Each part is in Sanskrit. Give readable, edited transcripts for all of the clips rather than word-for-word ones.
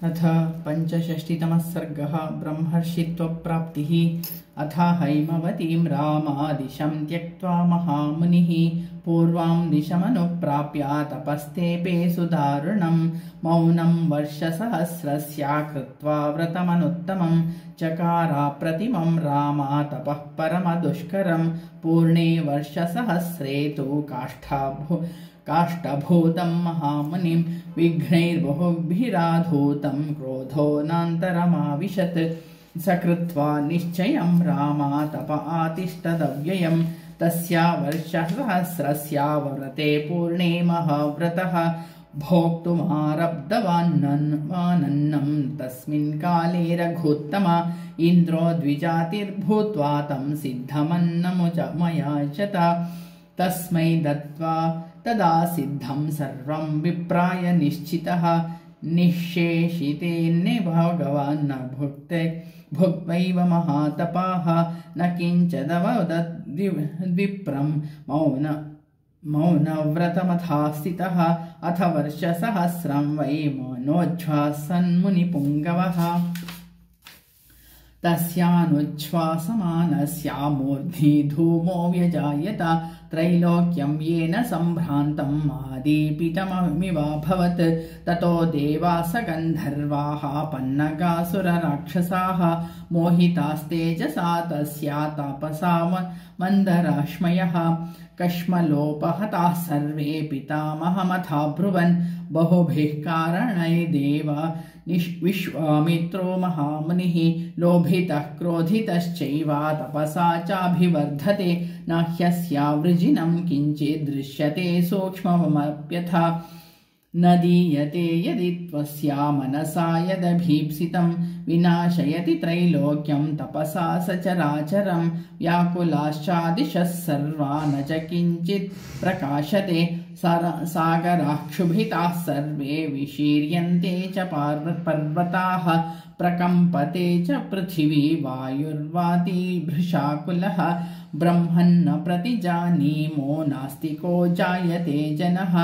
अथ पञ्चषष्टितमः सर्गः ब्रह्मर्षित्वप्राप्तिः। अथ हैमवतीं रामादिशं त्यक्त्वा महामुनिः पूर्वां दिशमनुप्राप्य तपस्तेपे सुदारुणं मौनं वर्षसहस्रस्य कृत्वा व्रतमनुत्तमं चकाराप्रतिमं रामा तपः परमदुष्करं पूर्णे वर्षसहस्रे तु काष्ठभूतं महामुनिं विघ्नैर्बहुभिराधूतं क्रोधोऽनान्तरमाविशत् सकृत्वा निश्चयं रामा तप आतिष्ठदव्ययं तस्या वर्षसहस्रस्य व्रते पूर्णे महाव्रतः भोक्तुमारब्धवानन्नं तस्मिन् काले रघुत्तमा इन्द्रो द्विजातिर्भूत्वा तं सिद्धमन्नमुचमयाचत तस्मै दत्त्वा तदा सिद्धं सर्वं विप्राय निश्चितः निःशेषितेऽन्ये भगवान् न भुक्त्वैव महातपाः न किञ्चिदवदद्विप्रं मौनव्रतमथा स्थितः अथ वर्षसहस्रं वै मौनोच्छ्वासन्मुनिपुङ्गवः तस्यानुच्छ्वासमानस्य मूर्ध्नि धूमो व्यजायत त्रैलोक्यं येन सम्भ्रान्तम् आदीपितमिवाभवत् ततो देवास गन्धर्वाः पन्नगासुरराक्षसाः मोहितास्तेजसा तस्या तापसा मन्दराश्मयः कश्मलोपहताः सर्वे पितामहमथाब्रुवन् बहुभिः कारणैर्देव विश्वामित्रो महामुनिः लोभितः क्रोधितश्चैव तपसा चाभिवर्धते न ह्यस्या वृजिनं किञ्चित् दृश्यते सूक्ष्ममप्यथा न दीयते यदि त्वस्या मनसा यदभीप्सितं विनाशयति त्रैलोक्यं तपसा सचराचरं व्याकुलाश्चादिशः सर्वा न च किञ्चित् प्रकाशते सागराः क्षुभिताः सर्वे विशीर्यन्ते च पर्वताः प्रकम्पते च पृथिवी वायुर्वाती भृशाकुलः ब्रह्मन्न प्रतिजानीमो नास्तिको जायते जनः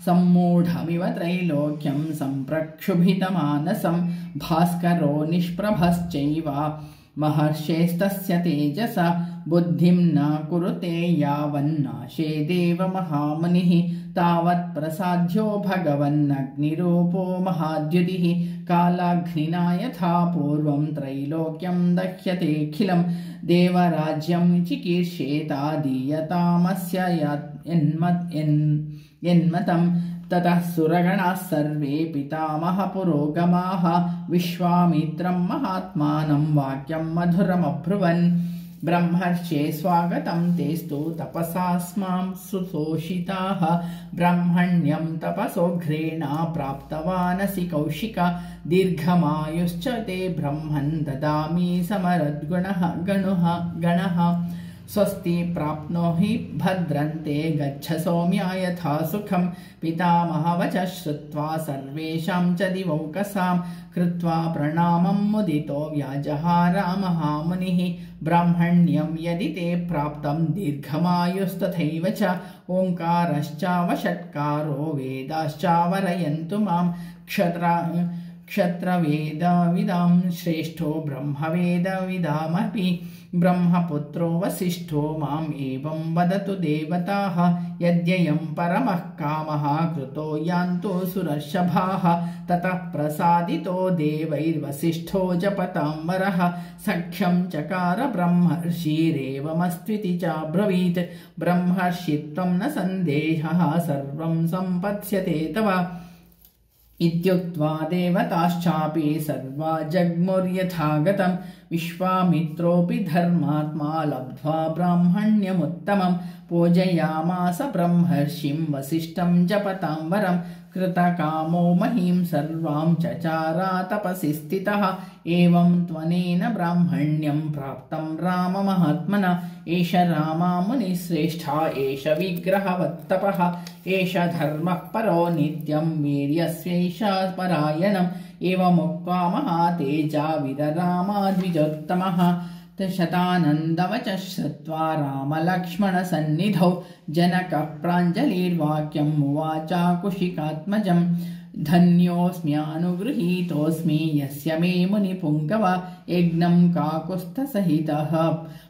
सम्मूढमिव त्रैलोक्यं सम्प्रक्षुभितमानसं भास्करो निष्प्रभश्चैव महर्षेस्तस्य तेजसा बुद्धिं न कुरुते यावन्नाशेदेव महामुनिः तावत् प्रसाद्यो भगवन्नग्निरूपो महाद्युतिः कालाग्निना यथा पूर्वं त्रैलोक्यं दह्यतेऽखिलं देवराज्यं चिकीर्षेता दीयतामस्य यन्मतं ततः सुरगणाः सर्वे पितामह पुरोगमाः विश्वामित्रं महात्मानं वाक्यं मधुरमब्रुवन् ब्रह्मर्षे स्वागतं तेस्तु तपसास्मां सुतोषिताः ब्रह्मण्यं तपसोघ्रेण प्राप्तवानसि कौशिक दीर्घमायुश्च ते ब्रह्मन् ददामि समरद्गुणः गणः स्वस्ति प्राप्नोहि भद्रन्ते गच्छ सौम्या यथा सुखं पितामहवचः श्रुत्वा सर्वेषां च दिवौकसां कृत्वा प्रणामं मुदितो व्याजहार महामुनिः ब्राह्मण्यं यदि ते प्राप्तं दीर्घमायुस्तथैव च ओङ्कारश्चावषट्कारो वेदाश्चावरयन्तु मां क्षत्रवेदविदां श्रेष्ठो ब्रह्मवेदविदामपि ब्रह्मपुत्रो वसिष्ठो माम् एवं वदतु देवताः यद्ययं परमः कामः कृतो यान्तो सुरर्षभाः ततः प्रसादितो देवैर्वसिष्ठो जपतां वरः सख्यं चकार ब्रह्मर्षिरेवमस्त्विति चाब्रवीत् ब्रह्मर्षित्वं न सन्देहः सर्वं सम्पत्स्यते तव इत्युक्त्वा देवताश्चापि सर्वा जग्मुर्यथागतं विश्वामित्रोऽपि धर्मात्मा लब्ध्वा ब्राह्मण्यमुत्तमं पूजयामास ब्रह्मर्षिं वसिष्ठं जपतां वरं कृतकामो महीं सर्वां चचारा तपसि स्थितः एवं त्वनेन ब्राह्मण्यं प्राप्तं राममहात्मना एष रामा मुनिश्रेष्ठा एष विग्रहवत्तपः एष धर्मः परो नित्यं वीर्यस्यैष परायणम् एवमुक्त्वा महातेजा विररामा द्विजोत्तमः शतानन्दवचः श्रुत्वा रामलक्ष्मणसन्निधौ जनकः प्राञ्जलिर्वाक्यम् उवाचा कुशिकात्मजम् धन्योऽस्म्यानुगृहीतोऽस्मि यस्य मे मुनिपुङ्गव यज्ञं काकुत्स्थसहितः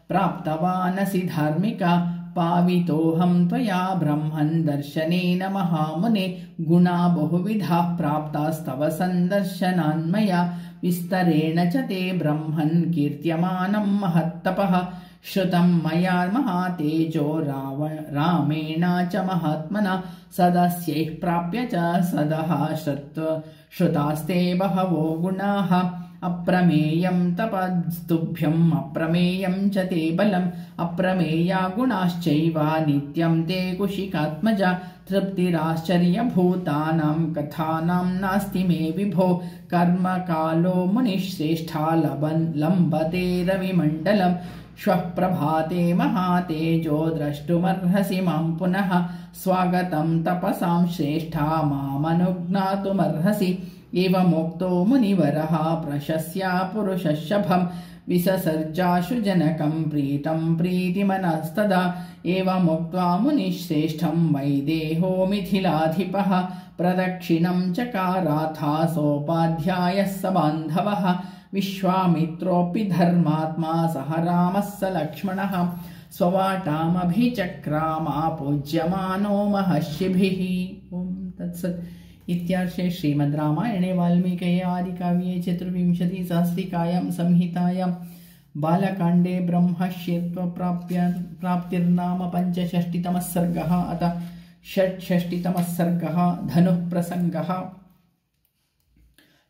प्राप्तवानसि धार्मिका पावितोऽहं त्वया ब्रह्मन् दर्शनेन महामुने गुणा बहुविधाः प्राप्तास्तव सन्दर्शनान्मया विस्तरेण च ते ब्रह्मन् कीर्त्यमानं महत्तपः श्रुतं मया महातेजो रामेण च महात्मना सदस्यैः प्राप्य च सदः श्रुतास्ते बहवो गुणाः अप्रमेयं तपस्तुभ्यम् अप्रमेयं च ते बलम् अप्रमेया गुणाश्चैव नित्यं ते कुशिकात्मजा तृप्तिराश्चर्यभूतानां कथानां नास्ति मे विभो कर्मकालो मुनिश्रेष्ठा लम्बते रविमण्डलम् श्वः प्रभाते महातेजो द्रष्टुमर्हसि मां पुनः स्वागतं तपसां श्रेष्ठा मामनुज्ञातुमर्हसि एवमुक्तो मुनिवरः प्रशस्या पुरुषशभं विससर्जाशु जनकं प्रीतं प्रीतिमनस्तदा एवमुक्त्वा मुनिश्रेष्ठं वैदेहो मिथिलाधिपः प्रदक्षिणं चकाराथा सोपाध्यायः स बान्धवः विश्वामित्रोऽपि धर्मात्मा सह रामः स लक्ष्मणः स्ववाटामभिचक्रामा पूज्यमानो महर्षिभिः। ॐ तत्सत्। इत्यार्षे श्रीमद् रामायणे वाल्मीकये आदिकाव्ये चतुर्विंशतिसहस्रिकायां संहितायां बालकाण्डे ब्रह्मर्षित्वप्राप्तिर्नाम पञ्चषष्टितमः सर्गः अथ षट्षष्टितमः सर्गः धनुः प्रसङ्गः।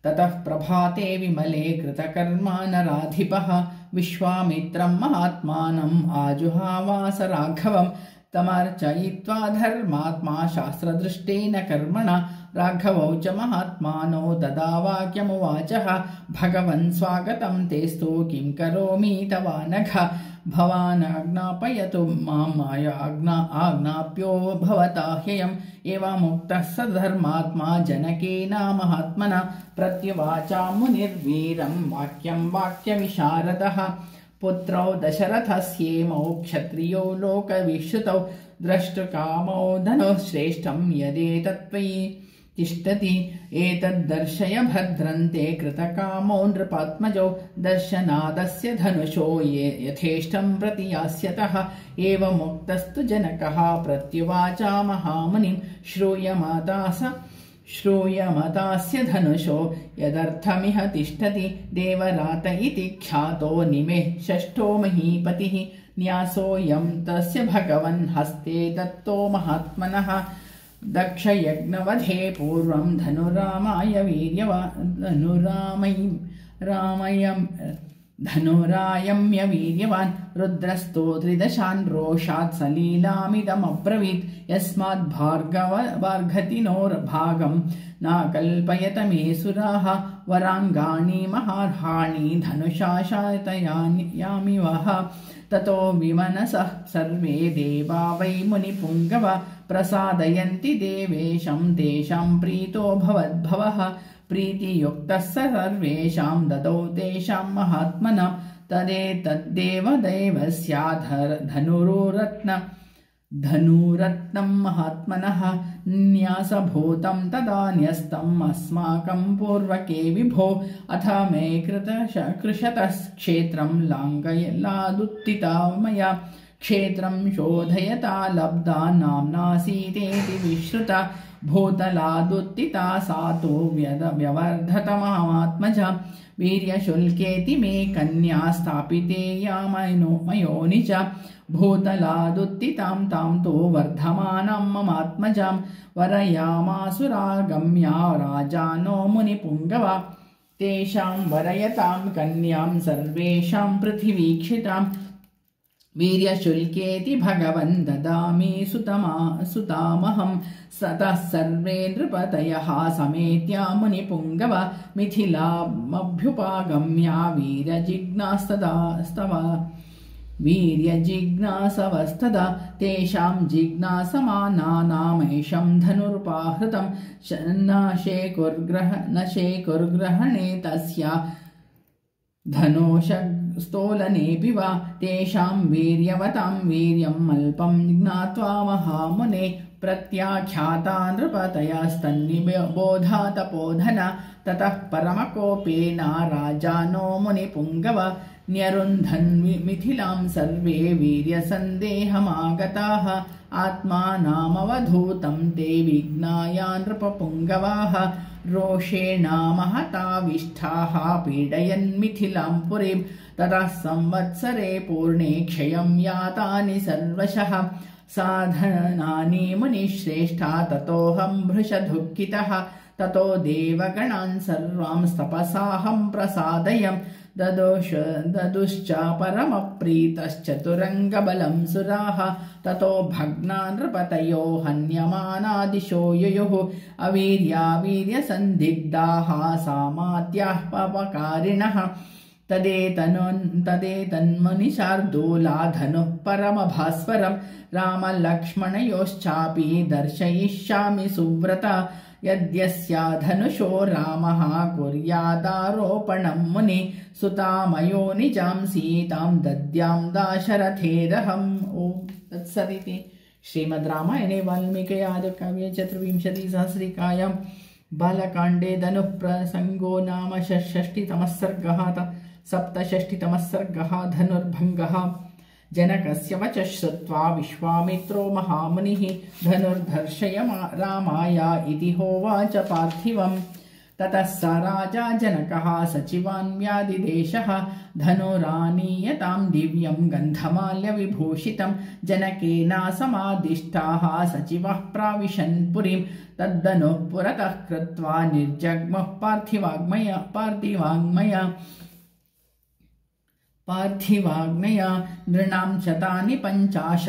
ततः प्रभाते विमले कृतकर्मा नराधिपः विश्वामित्रं महात्मानम् आजुहावास राघवम् तमर्चयित्वा धर्मात्मा शास्त्रदृष्टेन कर्मणा राघवौ च महात्मानो तदा वाक्यमुवाचः भगवन् स्वागतं तेस्तु किं करोमि तवानघ भवान् आज्ञापयतु माम् आज्ञाप्यो भवता ह्ययम् एवमुक्तः स धर्मात्मा जनकेन महात्मना प्रत्युवाचा मुनिर्वीरं वाक्यं वाक्यविशारदः पुत्रौ दशरथस्येमौ क्षत्रियो लोकविश्रुतौ द्रष्टुकामौ धनुः श्रेष्ठं यदेतत्त्वयि तिष्ठति एतद्दर्शय भद्रन्ते कृतकामो नृपात्मजौ दर्शनादस्य धनुषो यथेष्टं प्रति यास्यतः एवमुक्तस्तु जनकः प्रत्युवाचा महामुनिं श्रूयमतास्य धनुषो यदर्थमिह तिष्ठति देवरात इति ख्यातो निमेः षष्ठो महीपतिः न्यासोऽयं तस्य भगवन् हस्ते दत्तो महात्मनः दक्षयज्ञवधे पूर्वं धनुरायम्य वीर्यवान् रुद्रस्तो त्रिदशान् रोषात् सलीलामिदमब्रवीत् यस्माद् भार्गतिनोर्भागं न कल्पयत मे सुराः वराङ्गाणि महार्हाणि धनुषा शातयामि वः ततो विमनसः सर्वे देवा वै मुनिपुङ्गव प्रसादयन्ति देवेशं तेषां प्रीतो भवद्भवः प्रीतियुक्तः सर्वेषां ददौ तेषां महात्मना तदेतद्देवदेवस्या धनुरत्नं महात्मनः न्यासभूतं तदा न्यस्तम् अस्माकं पूर्वके विभो अथ मे कृशतः क्षेत्रं लाङ्गयलादुत्थिता मया क्षेत्रं शोधयता लब्धा नाम्नासीतेति विश्रुता भूतलादुत्थिता सा तु व्यवर्धतमात्मजा वीर्यशुल्केति मे कन्या स्थापितेया मयोनि च भूतलादुत्थितां तां तु वर्धमानां ममात्मजां वरयामासुरागम्या राजानो मुनिपुङ्गवा तेषां वरयतां कन्यां सर्वेषां पृथिवीक्षितां वीर्यशुल्केति भगवन् ददामि सुतामहं सतः सर्वे नृपतयः समेत्या मुनिपुङ्गव मिथिलामभ्युपागम्या वीर्यजिज्ञासवस्तदा तेषां जिज्ञासमानानामेषं धनुरुपाहृतं न शेकुर्ग्रहणे तस्या धनोषस्तोलनेऽपि वा तेषां वीर्यवतां वीर्यम् अल्पं ज्ञात्वा महामुने प्रत्याख्याता नृपतयस्तन्निबोधा तपोधन ततः परमकोपेन राजानो मुनिपुङ्गव न्यरुन्धन् मिथिलां सर्वे वीर्यसन्देहमागताः आत्मानामवधूतं ते विज्ञाया नृपपुङ्गवाः रोषेण महताविष्ठाः पीडयन् मिथिलां पुरीं ततः संवत्सरे पूर्णे क्षयं यातानि सर्वशः साधनानि मुनिश्रेष्ठा ततोऽहं भृशदुःखितः ततो देवगणान् सर्वां तपसाहं प्रसादयम् ददुश्च परमप्रीतश्चतुरङ्गबलं सुराः ततो भग्ना नृपतयो हन्यमानादिशो युयुः अवीर्यावीर्यसन्दिग्धाः सामात्याः पवकारिणः तदेतन्मनिशार्दूला धनुः परमभास्वरं रामलक्ष्मणयोश्चापि दर्शयिष्यामि सुव्रता यद्यस्या धनुषो रामः कुर्यादारोपणं मुनि सुतामयो निजां सीतां दद्यां दाशरथेरहम्। ॐ तत्सदिति श्रीमद् रामायणे वाल्मीकि आदिकाव्ये चतुर्विंशतिसहस्रिकायां बालकाण्डे धनुः प्रसङ्गो नाम षष्ठितमः सर्गः। सप्तषष्टितमः सर्गः धनुर्भङ्गः। जनकस्य वचः श्रुत्वा विश्वामित्रो महामुनिः धनुर्धर्षय रामाय इति होवाच पार्थिवम्। ततः स राजा जनकः सचिवान् व्यादिदेशः धनुरानीयतां दिव्यं गन्धमाल्यविभूषितं जनकेन समादिष्टाः सचिवः प्राविशन् पुरीं तद्धनुः पुरतः कृत्वा निर्जग्मः पार्थिवाग्नया नृणां शतानि 50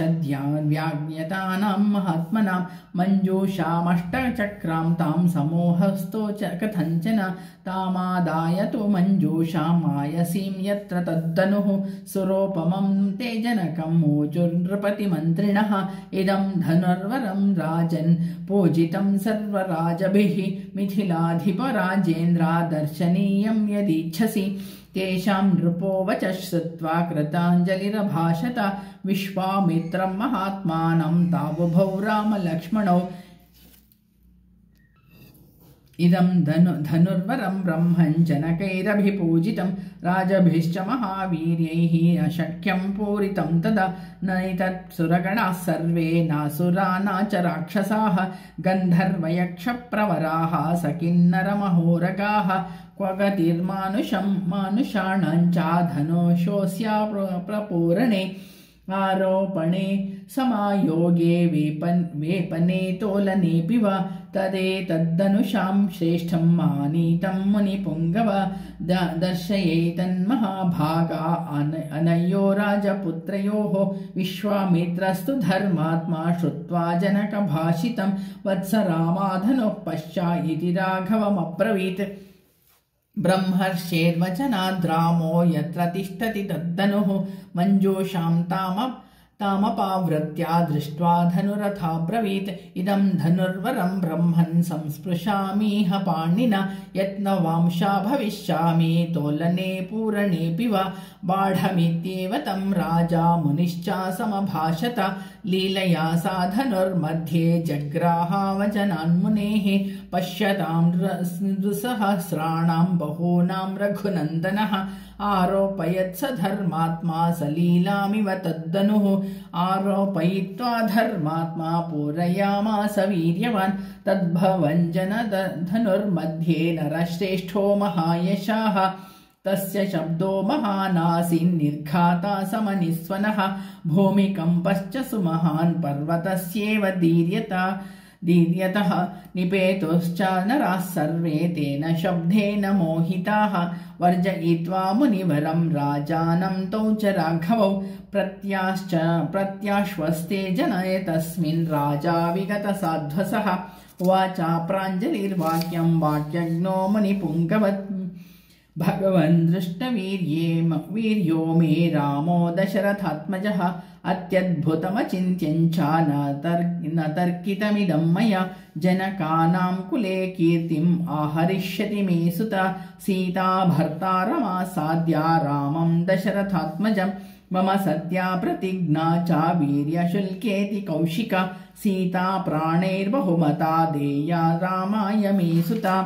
महात्मनां मञ्जूषामष्टचक्रां तां समूहस्थो च कथञ्चन तामादाय तु मञ्जूषां मायसीं यत्र तद्धनुः सुरोपमं ते जनकं ऊचुर्नृपतिमन्त्रिणः इदं धनुर्वरं राजन् पूजितं सर्वराजभिः मिथिलाधिपराजेन्द्रा दर्शनीयं यदीच्छसि तेषां नृपो वचः श्रुत्वा कृताञ्जलिरभाषत विश्वामित्रं महात्मानं तावुभौ रामलक्ष्मणौ इदं धनुर्वरं ब्रह्मं जनकैरभिपूजितं राजभिश्च महावीर्यैः अशक्यं पूरितं तदा नैतत् सुरगणाः सर्वे नासुरा न च राक्षसाः गन्धर्वयक्षप्रवराः सकिन्नरमहोरगाः क्व गतिर्मानुषं मानुषाणां च धनुषोऽस्या प्रपूरणे आरोपणे समायोगे वेपने तोलनेऽपि वा तदेतद्धनुषां श्रेष्ठं मानीतं मुनिपुङ्गव दर्शयेतन्महाभागा अनयो राजपुत्रयोः विश्वामित्रस्तु धर्मात्मा श्रुत्वा जनकभाषितं वत्स रामाधनुः पश्चात् इति राघवमब्रवीत् ब्रह्मर्षेर्वचनाद् रामो यत्र तिष्ठति तद्धनुः मञ्जूषां तामपावृत्या दृष्ट्वा धनुरथाब्रवीत् इदं धनुर्वरं ब्रह्मन् संस्पृशामीह पाणिना यत्नवांशा भविष्यामि तोलने पूरणेऽपि वा बाढमित्येव तं राजा मुनिश्चा समभाषत लीलया सा धनुर्मध्ये जग्राहावचनान् मुनेः पश्यतां द्विसहस्राणां बहूनां रघुनन्दनः आरोपयत् स धर्मात्मा सलीलामिव तद्धनुः आरोपयित्वा धर्मात्मा पूरयामास वीर्यवान् तद्भवञ्जन धनुर्मध्ये नरश्रेष्ठो महायशाः तस्य शब्दो महानासीन् निर्घाता समनिस्वनः भूमिकम्पश्च सुमहान् पर्वतस्येव दीर्यतः निपेतुश्च नराः सर्वे तेन शब्देन मोहिताः वर्जयित्वा मुनिवरं राजानं तौ च राघवौ प्रत्याश्वस्ते जनये तस्मिन् राजा विगतसाध्वसः उवाचा प्राञ्जलिर्वाक्यं वाक्यज्ञो मुनिपुङ्गवत् भगवन् दृष्टवीर्यो मे रामो दशरथात्मजः अत्यद्भुतमचिन्त्यं च न तर्कितमिदं मया जनकानां कुले कीर्तिम् आहरिष्यति मे सुता सीता भर्तारमासाद्या रामं दशरथात्मजं मम सत्या प्रतिज्ञा च वीर्यशुल्केति कौशिका सीता प्राणैर्बहुमता देया रामाय मे सुता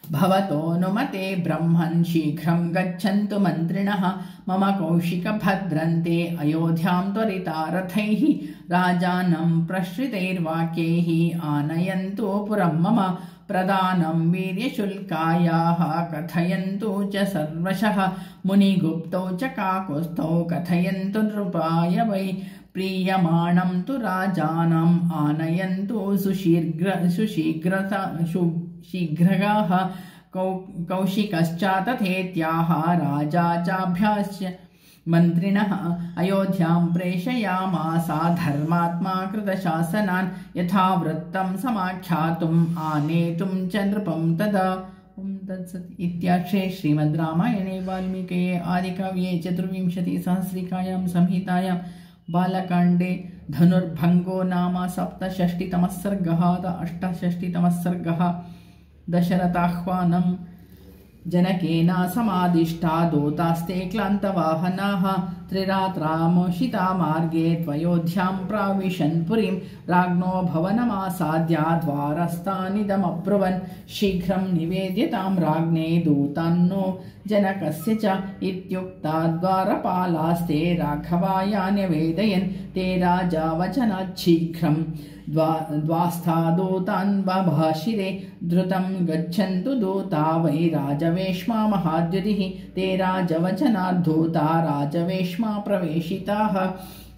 भवतोऽनुमते ब्रह्मन् शीघ्रं गच्छन्तु मन्त्रिणः मम कौशिकभद्रन्ते अयोध्यां त्वरिता रथैः राजानं प्रश्रितैर्वाक्यैः आनयन्तु पुरं मम प्रदानं वीर्यशुल्कायाः कथयन्तु च सर्वशः मुनिगुप्तौ च काकुस्थौ कथयन्तु नृपाय वै प्रीयमाणं तु राजानम् आनयन्तु शीघ्रगाः कौशिकश्च तथेत्याह राजा चाभ्यास्य मन्त्रिणः अयोध्यां प्रेषयामास धर्मात्मा कृतशासनान् यथावृत्तं समाख्यातुम् आनेतुं च नृपं तदा तत्सत् इत्याख्ये श्रीमद् रामायणे वाल्मीकये आदिकाव्ये चतुर्विंशतिसहस्रिकायां संहितायां बालकाण्डे धनुर्भङ्गो नाम सप्तषष्टितमः सर्गः 68तमः सर्गः दशरथाह्वानं जनकेन समादिष्टा दूतास्ते क्लान्तवाहनाः त्रिरात्रामोषिता मार्गे त्वयोध्यां प्राविशन् पुरीं राज्ञो भवनमासाद्य द्वारस्थानिदमब्रुवन् शीघ्रं निवेद्यतां राज्ञे दूतान्नो जनकस्य च इत्युक्ता द्वारपालास्ते राघवाय न्यवेदयन् ते राजा वचनात् शीघ्रं द्वास्थादूतान् बभाषिरे द्रुतं गच्छन्तु दूता वै राजवेश्मा महाद्युतिः ते राजवचनाद्धूता राजवेश्मा प्रवेशिताः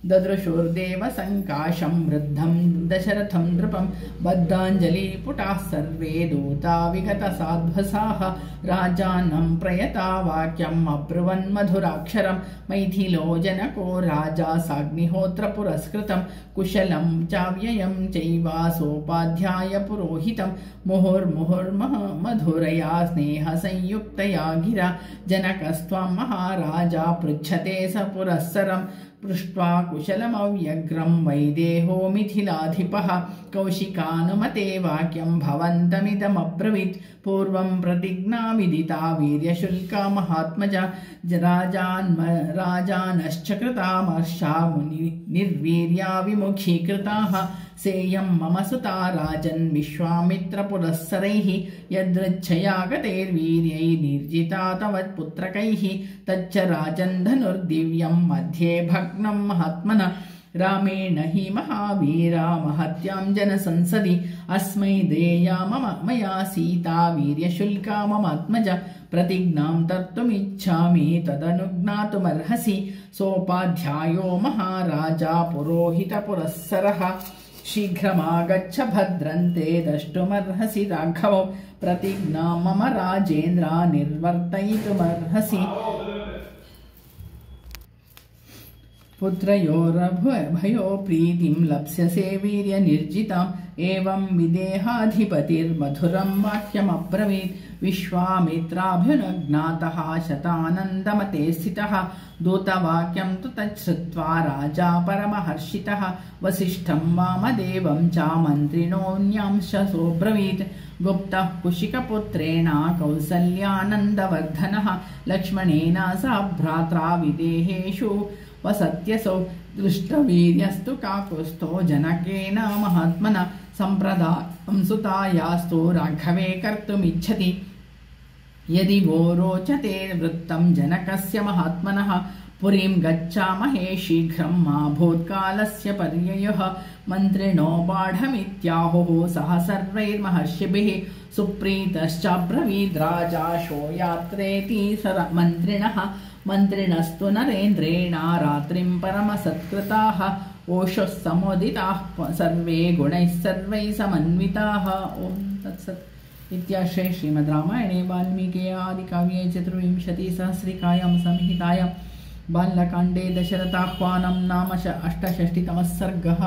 ददृशुर्देव संकाशं वृद्धं दशरथं नृपं बद्धाञ्जलिपुटाः सर्वे दूता विगतसाध्वसाः राजानं प्रयता वाक्यम् अब्रुवन् मधुराक्षरं मैथिलो जनको राजा साग्निहोत्र पुरस्कृतं कुशलं चाव्ययं चैव सोपाध्याय पुरोहितं मुहुर्मुहुर्मधुरया स्नेहसंयुक्तया गिरा जनकस्त्वं महाराजा पृच्छते स पुरःसरं पृष्ट्वा कुशलमव्यग्रं वैदेहो मिथिलाधिपः कौशिकानुमते वाक्यं भवन्तमिदमब्रवीत् पूर्वं प्रतिज्ञा विदिता वीर्यशुल्का महात्मजा राजानश्च कृतामर्षा निर्वीर्या विमुखीकृताः सेयं मम सुता राजन् विश्वामित्रपुरःसरैः यदृच्छया गतैर्वीर्यै निर्जिता तवत्पुत्रकैः तच्च राजन् धनुर्दिव्यं मध्ये भग्नं महात्मना रामेण हि महावीरा महत्यां जनसंसदि अस्मै देया मया सीता वीर्यशुल्का ममात्मजा प्रतिज्ञां तर्तुमिच्छामि तदनुज्ञातुमर्हसि सोपाध्यायो महाराजा पुरोहितपुरःसरः शीघ्रमागच्छ भद्रन्ते द्रष्टुमर्हसि राघवो प्रतिज्ञां मम राजेन्द्र निर्वर्तयितुमर्हसि पुत्रयोरभयो प्रीतिं लप्स्यसे वीर्यनिर्जिताम् एवं विदेहाधिपतिर्मधुरं वाक्यमब्रवीत् विश्वामित्राभ्युनज्ञातः शतानन्दमते स्थितः दूतवाक्यं तु तच्छ्रुत्वा राजा परमहर्षितः वसिष्ठं वामदेवं च मन्त्रिणोऽन्यांश सोऽब्रवीत् गुप्तः कुशिकपुत्रेण कौसल्यानन्दवर्धनः लक्ष्मणेन सह भ्रात्रा विदेहेषु वसत्यसौ दृष्टवीर्यस्तु काकुस्थो जनकेन महात्मना सम्प्रदायं सुतायास्तु राघवे कर्तुमिच्छति यदि वो रोचते वृत्तं जनकस्य महात्मनः पुरीं गच्छामहे शीघ्रं मा भूत्कालस्य पर्ययः मन्त्रिणो बाढमित्याहुः सह सर्वैर्महर्षिभिः सुप्रीतश्चाब्रवीद् राजा शोयात्रेति मन्त्रिणस्तु नरेन्द्रेण रात्रिं परमसत्कृताः ओषः समुदिताः सर्वे गुणैः सर्वैः समन्विताः ओम तत्सत् इत्याश्रय श्रीमद् रामायणे वाल्मीकिये आदिकाव्ये चतुर्विंशतिसहस्रिकायां संहितायां बालकाण्डे दशरथाह्वानं नाम 68तमः सर्गः।